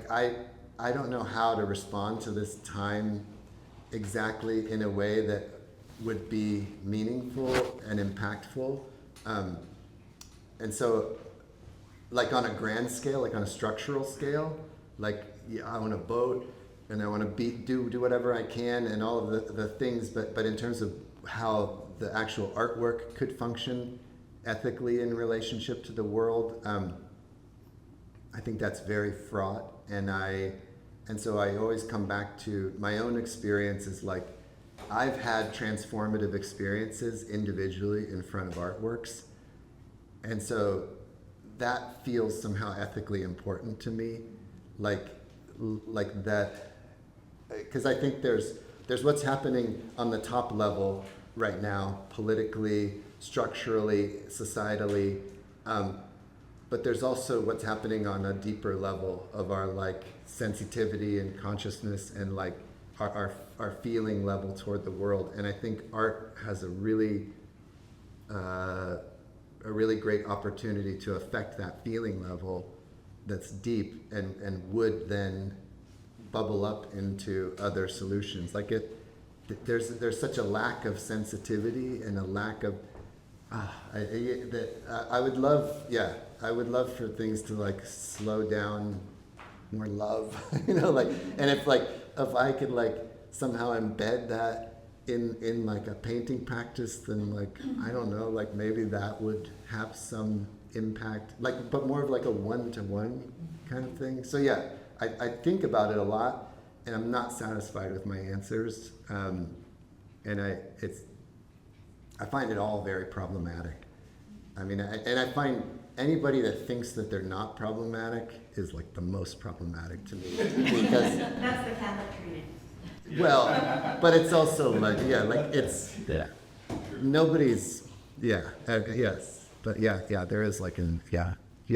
I don't know how to respond to this time exactly in a way that would be meaningful and impactful, and so. Like on a grand scale, like on a structural scale, like I want to boat and I want to do whatever I can and all of the things, but in terms of how the actual artwork could function ethically in relationship to the world, I think that's very fraught, and so I always come back to my own experiences. Like I've had transformative experiences individually in front of artworks, and so that feels somehow ethically important to me, like that, because I think there's what's happening on the top level right now, politically, structurally, societally, but there's also what's happening on a deeper level of our like sensitivity and consciousness and like our feeling level toward the world, and I think art has a really great opportunity to affect that feeling level that's deep and would then bubble up into other solutions. Like there's such a lack of sensitivity and a lack of I would love for things to like slow down, more love, like, and if I could like somehow embed that in like a painting practice, then like I don't know, like maybe that would have some impact, like, but more of like a one-to-one kind of thing. So yeah, I think about it a lot, and I'm not satisfied with my answers, and I find it all very problematic. I mean, I find anybody that thinks that they're not problematic is like the most problematic to me, because That's the Catholic treatment. well, but it's also like, yeah, like it's, nobody's, yes, but yeah, there is like do you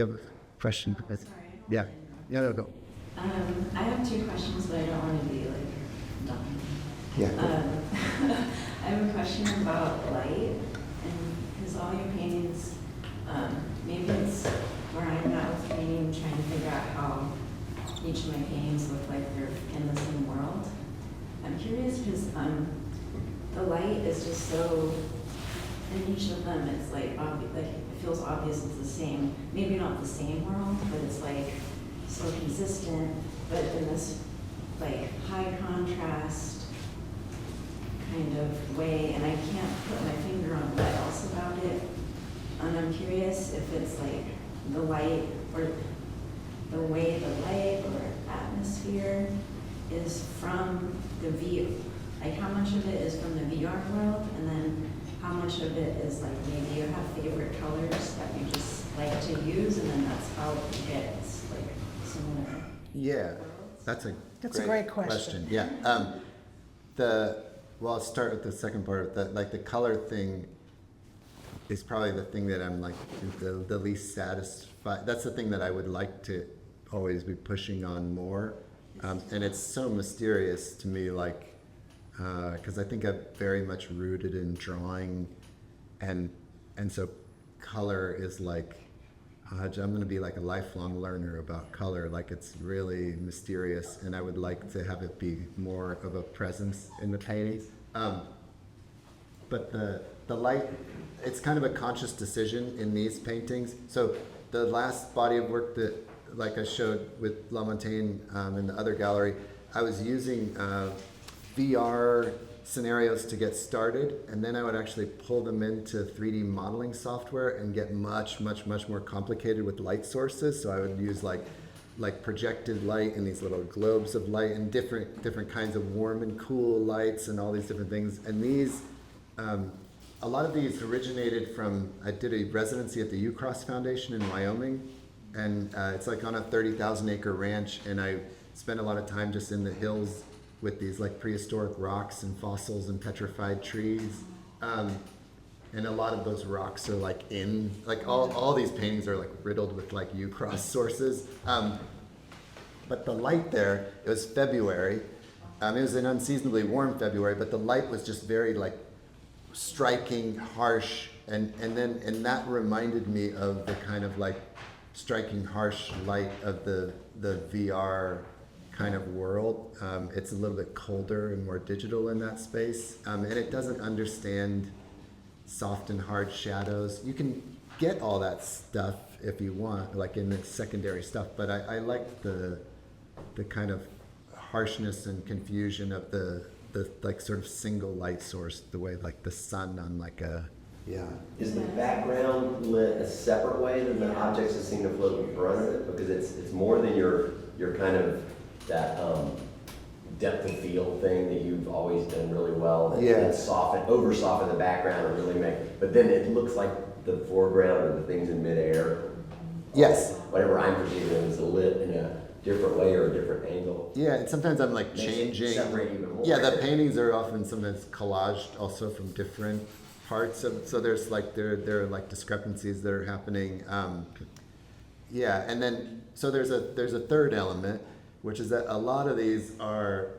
have a question? Sorry. Yeah, no, go. I have two questions, but I don't want to be like dumb. Yeah. I have a question about light, and because all your paintings, maybe it's where I'm at with painting, trying to figure out how each of my paintings look like they're in the same world. I'm curious because the light is just so, in each of them, it's like, like it feels obvious it's the same. Maybe not the same world, but it's like so consistent, but in this like high contrast kind of way, and I can't put my finger on what else about it. And I'm curious if it's like the light or the way the light or atmosphere is from the view. Like how much of it is from the VR world, and then how much of it is like maybe you have favorite colors that you just like to use, and then that's how it gets like similar. Yeah, that's a great question. Yeah. Well, I'll start with the second part. The color thing is probably the thing that I'm like the least satisfied. That's the thing that I would like to always be pushing on more. And it's so mysterious to me, like, because I think I'm very much rooted in drawing, and so color is like, I'm going to be like a lifelong learner about color. Like it's really mysterious, and I would like to have it be more of a presence in the paintings. But the light, it's kind of a conscious decision in these paintings. So the last body of work that, like I showed with LaMontagne in the other gallery, I was using VR scenarios to get started, and then I would actually pull them into 3D modeling software and get much more complicated with light sources. So I would use like projected light and these little globes of light and different kinds of warm and cool lights and all these different things. And these, a lot of these originated from, I did a residency at the UCross Foundation in Wyoming, and it's like on a 30,000 acre ranch, and I spent a lot of time just in the hills with these like prehistoric rocks and fossils and petrified trees. And a lot of those rocks are like all these paintings are like riddled with like UCross sources. But the light there, it was February. It was an unseasonably warm February, but the light was just very like striking, harsh, and that reminded me of the kind of like striking, harsh light of the VR kind of world. It's a little bit colder and more digital in that space, and it doesn't understand soft and hard shadows. You can get all that stuff if you want, like in the secondary stuff, but I like the kind of harshness and confusion of the like sort of single light source, the way like the sun on like a, yeah. Is the background lit a separate way than the objects that seem to float in front of it? Because it's more than your kind of that depth of field thing that you've always done really well. Yeah. Over soften the background and really make, but then it looks like the foreground or the things in midair. Yes. Whatever I'm perceiving is lit in a different way or a different angle. Yeah, and sometimes I'm like Makes it changing. separate even more. Yeah, the paintings are often sometimes collaged also from different parts of, so there's like, there are like discrepancies that are happening. Yeah, and then, so there's a third element, which is that a lot of these are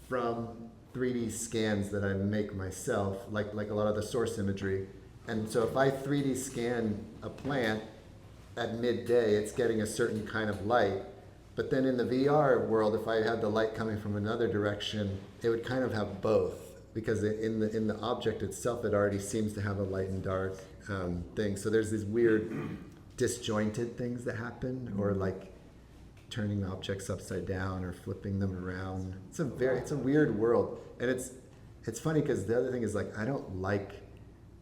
from 3D scans that I make myself, like a lot of the source imagery. And so if I 3D scan a plant at midday, it's getting a certain kind of light. But then in the VR world, if I had the light coming from another direction, it would kind of have both, because in the object itself, it already seems to have a light and dark thing. So there's these weird disjointed things that happen, or like turning objects upside down or flipping them around. It's a weird world, and it's funny because the other thing is like I don't like.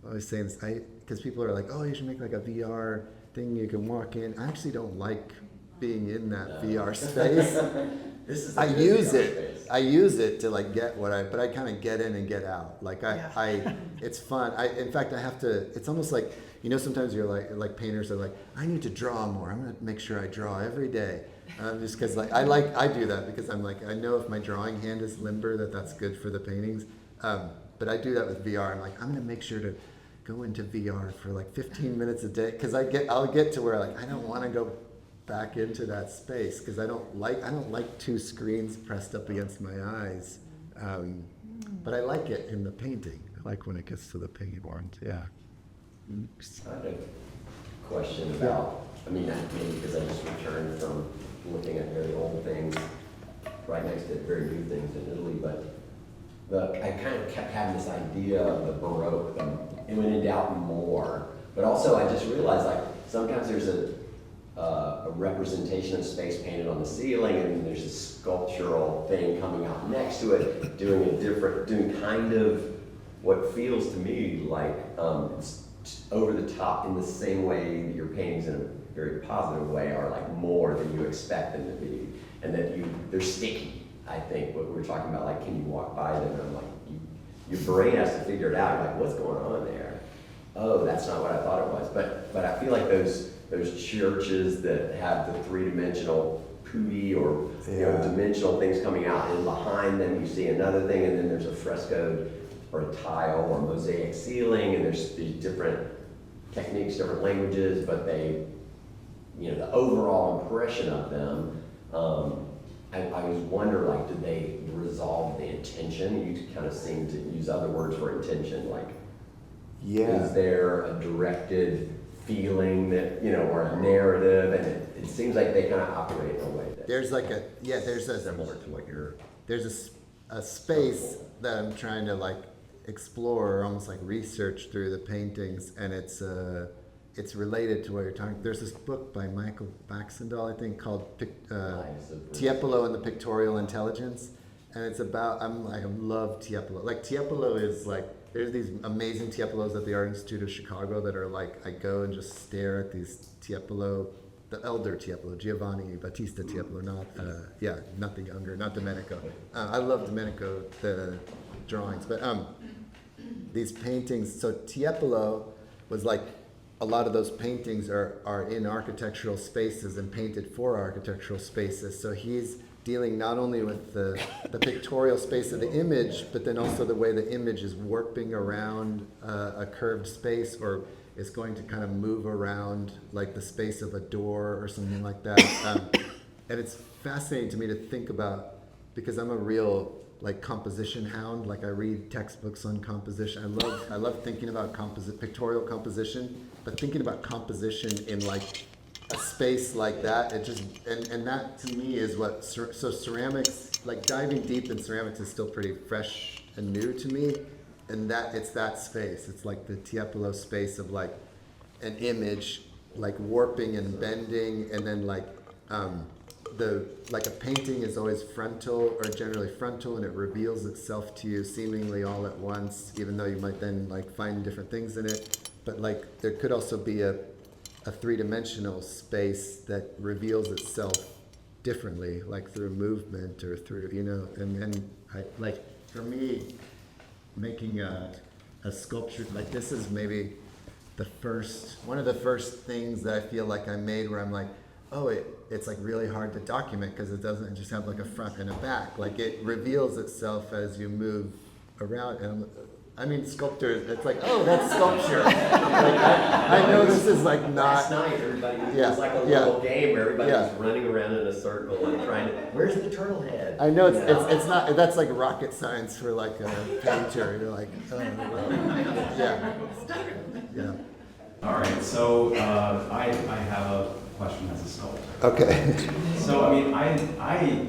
I was saying this because people are like, oh, you should make like a VR thing you can walk in. I actually don't like being in that VR space. I use it to like get but I kind of get in and get out. Like it's fun. In fact, I have to, it's almost like, sometimes you're like painters are like, I need to draw more. I'm going to make sure I draw every day. Just because I do that because I'm like, I know if my drawing hand is limber that's good for the paintings. But I do that with VR. I'm like, I'm going to make sure to go into VR for like 15 minutes a day, because I'll get to where like I don't want to go back into that space because I don't like two screens pressed up against my eyes. But I like it in the painting. I like when it gets to the painting ones. Yeah. I have a question about, maybe because I just returned from looking at very old things right next to very new things in Italy, but I kind of kept having this idea of the Baroque, and when in doubt, more. But also, I just realized, like, sometimes there's a representation of space painted on the ceiling, and then there's a sculptural thing coming out next to it, doing kind of what feels to me like it's over the top in the same way that your paintings in a very positive way are like more than you expect them to be, and that they're sticky. I think what we were talking about, like, can you walk by them? And I'm like, your brain has to figure it out. You're like, what's going on there? Oh, that's not what I thought it was. But I feel like those churches that have the three-dimensional putti or dimensional things coming out, and behind them you see another thing, and then there's a frescoed or a tile or mosaic ceiling, and there's these different techniques, different languages, but they, the overall impression of them. I always wonder, like, did they resolve the intention? You kind of seem to use other words for intention, like, is there a directed feeling that, or a narrative? And it seems like they kind of operate in a way that there's similar to what you're. There's a space that I'm trying to like explore, or almost like research through the paintings, and it's related to what you're talking. There's this book by Michael Baxendale, I think, called Tiepolo and the Pictorial Intelligence, and it's about I love Tiepolo. Like, Tiepolo is like, there's these amazing Tiepolos at the Art Institute of Chicago that are like, I go and just stare at these Tiepolo, the elder Tiepolo, Giovanni Battista Tiepolo, nothing younger, not Domenico. I love Domenico, the drawings, but these paintings. So Tiepolo was like, a lot of those paintings are in architectural spaces and painted for architectural spaces. So he's dealing not only with the pictorial space of the image, but then also the way the image is warping around a curved space, or is going to kind of move around like the space of a door or something like that. And it's fascinating to me to think about, because I'm a real like composition hound. Like, I read textbooks on composition. I love thinking about pictorial composition, but thinking about composition in like a space like that, it just, and that to me is what, so ceramics, like diving deep in ceramics is still pretty fresh and new to me, and that it's that space. It's like the Tiepolo space of like an image, like warping and bending, and then like like a painting is always frontal, or generally frontal, and it reveals itself to you seemingly all at once, even though you might then like find different things in it. But like, there could also be a three-dimensional space that reveals itself differently, like through movement or through, and I, like, for me, making a sculpture, like, this is maybe one of the first things that I feel like I made where I'm like, oh, it's like really hard to document because it doesn't just have like a front and a back. Like, it reveals itself as you move around. And I mean, sculptors, it's like, oh, that's sculpture. Like, I know this is like not. Last night, everybody, it was like a little game where everybody was running around in a circle and trying to, where's the turtle head? I know it's not, that's like rocket science for like a painter. You're like, oh, well, yeah. All right, so I have a question as a sculptor. Okay. So, I mean, I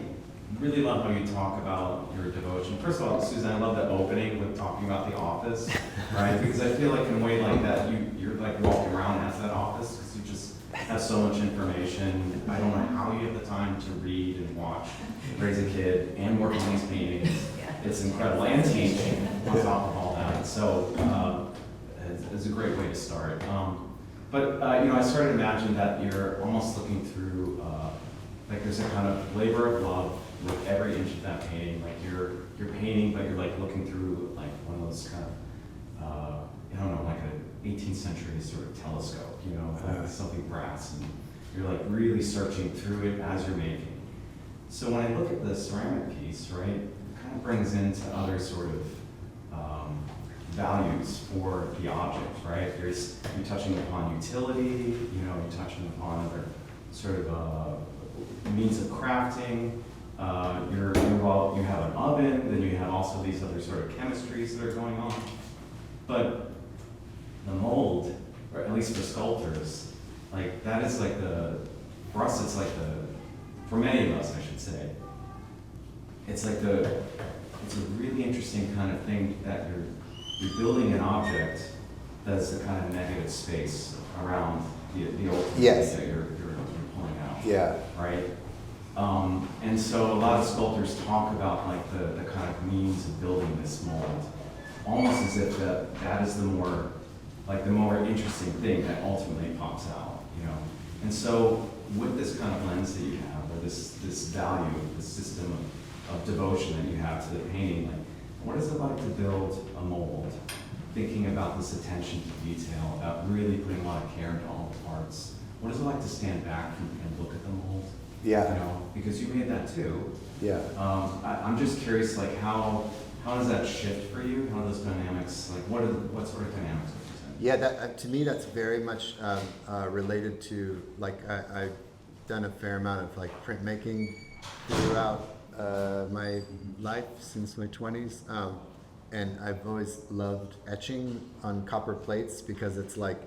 really love how you talk about your devotion. First of all, Susan, I love the opening with talking about the office, right? Because I feel like in a way like that, you're like walking around as that office because you just have so much information. I don't know how you have the time to read and watch, raise a kid, and work on these paintings. It's incredible, and teach on top of all that. So it's a great way to start. But I started to imagine that you're almost looking through, like, there's a kind of labor of love with every inch of that painting. Like, you're painting, but you're like looking through like one of those kind of, I don't know, like an 18th century sort of telescope, like something brass, and you're like really searching through it as you're making. So when I look at the ceramic piece, right, it kind of brings into other sort of values for the object, right? You're touching upon utility, you're touching upon other sort of means of crafting. You have an oven, then you have also these other sort of chemistries that are going on. But the mold, or at least for sculptors, like that is like for us it's like for many of us I should say, it's like it's a really interesting kind of thing that you're building an object that's a kind of negative space around the ultimate Yes. that you're pulling out. Yeah. Right? And so a lot of sculptors talk about like the kind of means of building this mold, almost as if that is the more interesting thing that ultimately pops out, you know? And so with this kind of lens that you have, or this value, this system of devotion that you have to the painting, like, what is it like to build a mold? Thinking about this attention to detail, about really putting a lot of care into all the parts. What is it like to stand back and look at the mold? Yeah. You know, because you made that too. Yeah. I'm just curious, like, how does that shift for you? How those dynamics, like, what sort of dynamics would you say? Yeah, that to me that's very much related to, like, I've done a fair amount of like printmaking throughout my life since my 20s, and I've always loved etching on copper plates because it's like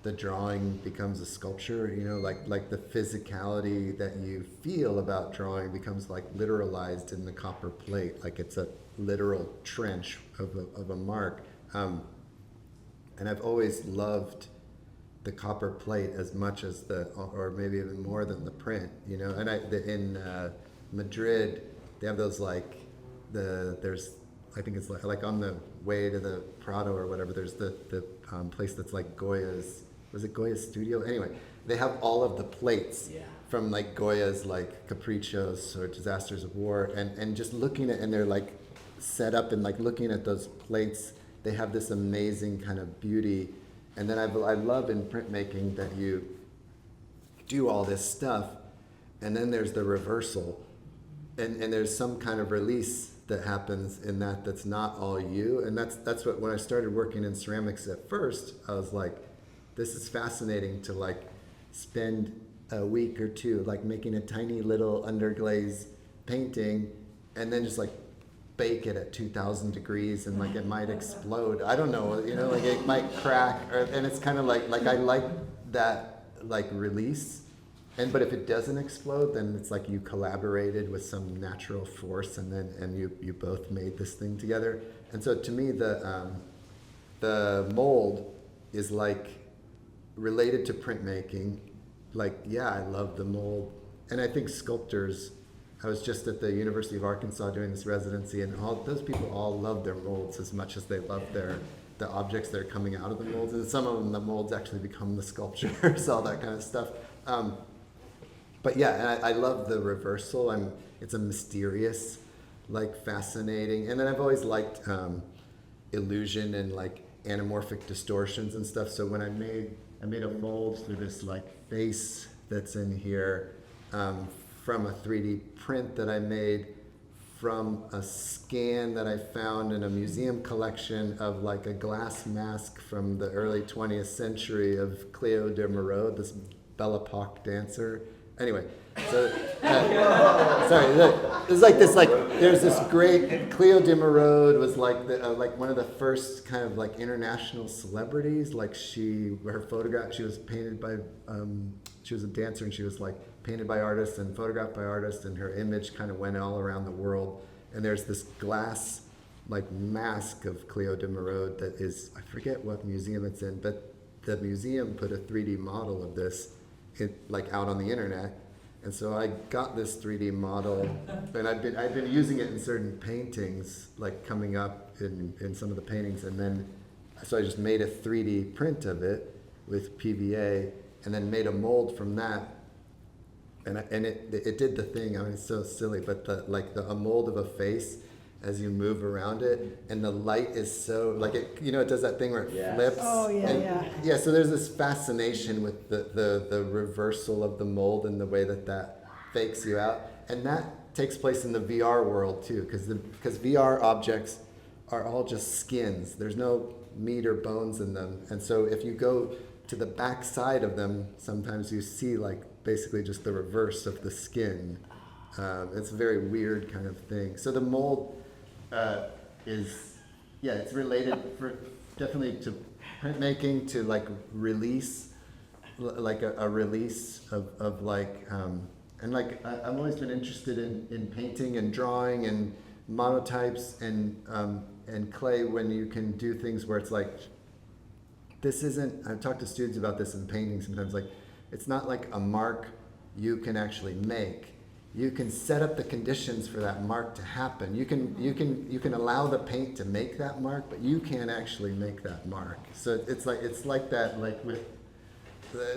the drawing becomes a sculpture, you know, like the physicality that you feel about drawing becomes like literalized in the copper plate, like it's a literal trench of a mark. And I've always loved the copper plate as much as or maybe even more than the print, you know. And in Madrid, they have those like there's, I think it's like on the way to the Prado or whatever, there's the place that's like Goya's, was it Goya's studio? Anyway, they have all of the plates from like Goya's like Caprichos or Disasters of War, and just looking at, and they're like set up and like looking at those plates, they have this amazing kind of beauty. And then I love in printmaking that you do all this stuff, and then there's the reversal, and there's some kind of release that happens in that's not all you. And that's what, when I started working in ceramics at first, I was like, this is fascinating to like spend a week or two like making a tiny little underglaze painting, and then just like bake it at 2,000 degrees and like it might explode. I don't know, you know, like it might crack, and it's kind of like I like that like release. But if it doesn't explode, then it's like you collaborated with some natural force, and you both made this thing together. And so to me, the mold is like related to printmaking. Like, yeah, I love the mold, and I think sculptors. I was just at the University of Arkansas doing this residency, and all those people all love their molds as much as they love the objects that are coming out of the molds. And some of them, the molds actually become the sculptures, all that kind of stuff. But yeah, and I love the reversal. It's a mysterious, like fascinating. And then I've always liked illusion and like anamorphic distortions and stuff. So when I made a mold for this like face that's in here, from a 3D print that I made from a scan that I found in a museum collection of like a glass mask from the early 20th century of Cleo de Merode, this Belle Epoque dancer. Anyway, so, sorry, there's like this, like, there's this great, Cleo de Merode was like like one of the first kind of like international celebrities. Like her photograph, she was painted by, she was a dancer, and she was like painted by artists and photographed by artists, and her image kind of went all around the world. And there's this glass like mask of Cleo de Merode that is, I forget what museum it's in, but the museum put a 3D model of this like out on the internet. And so I got this 3D model, and I've been using it in certain paintings, like coming up in some of the paintings, and then so I just made a 3D print of it with PVA, and then made a mold from that. And it did the thing. I mean, it's so silly, but a mold of a face as you move around it, and the light is so like it, you know, it does that thing where it flips. Oh yeah, and, yeah. So there's this fascination with the reversal of the mold and the way that fakes you out, and that takes place in the VR world too, because VR objects are all just skins. There's no meat or bones in them, and so if you go to the back side of them, sometimes you see like basically just the reverse of the skin. It's a very weird kind of thing. So the mold it's related definitely to printmaking, to like release, like a release of like, and like I've always been interested in painting and drawing and monotypes and clay, when you can do things where it's like, this isn't, I've talked to students about this in painting sometimes, like, it's not like a mark you can actually make. You can set up the conditions for that mark to happen. You can allow the paint to make that mark, but you can't actually make that mark. So it's like that, like with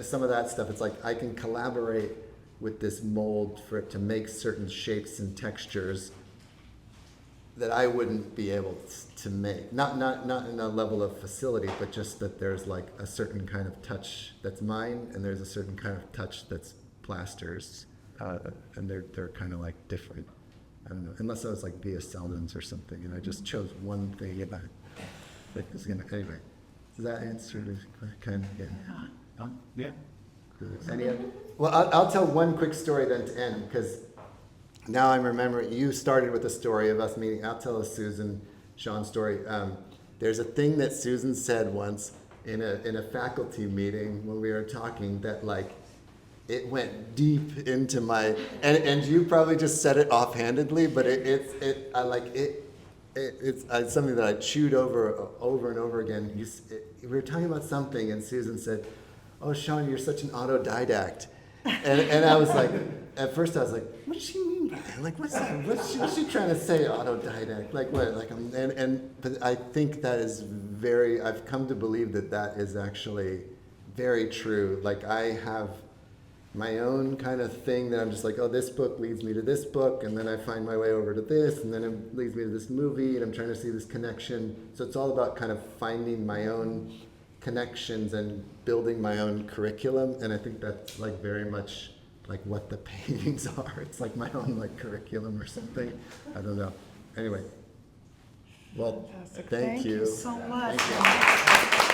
some of that stuff, it's like I can collaborate with this mold for it to make certain shapes and textures that I wouldn't be able to make. Not in a level of facility, but just that there's like a certain kind of touch that's mine, and there's a certain kind of touch that's Plaster's, and they're kind of like different. I don't know, unless I was like via Selden's or something, and I just chose one thing, and that was gonna, anyway. Does that answer the kind of, yeah? Yeah. Any other? Well, I'll tell one quick story then to end, because now I'm remembering, you started with a story of us meeting. I'll tell a Sean story. There's a thing that Susan said once in a faculty meeting when we were talking that like, it went deep into my, and you probably just said it offhandedly, but it's something that I chewed over and over again. We were talking about something, and Susan said, "Oh, Sean, you're such an autodidact," and I was like, at first I was like, "What does she mean by that? Like, what's she trying to say, autodidact? Like what? Like, but I think that is very. I've come to believe that is actually very true. Like I have my own kind of thing that I'm just like, oh, this book leads me to this book, and then I find my way over to this, and then it leads me to this movie, and I'm trying to see this connection. So it's all about kind of finding my own connections and building my own curriculum, and I think that's like very much like what the paintings are. It's like my own like curriculum or something. I don't know. Anyway, well, Fantastic. thank you. Thank you so much.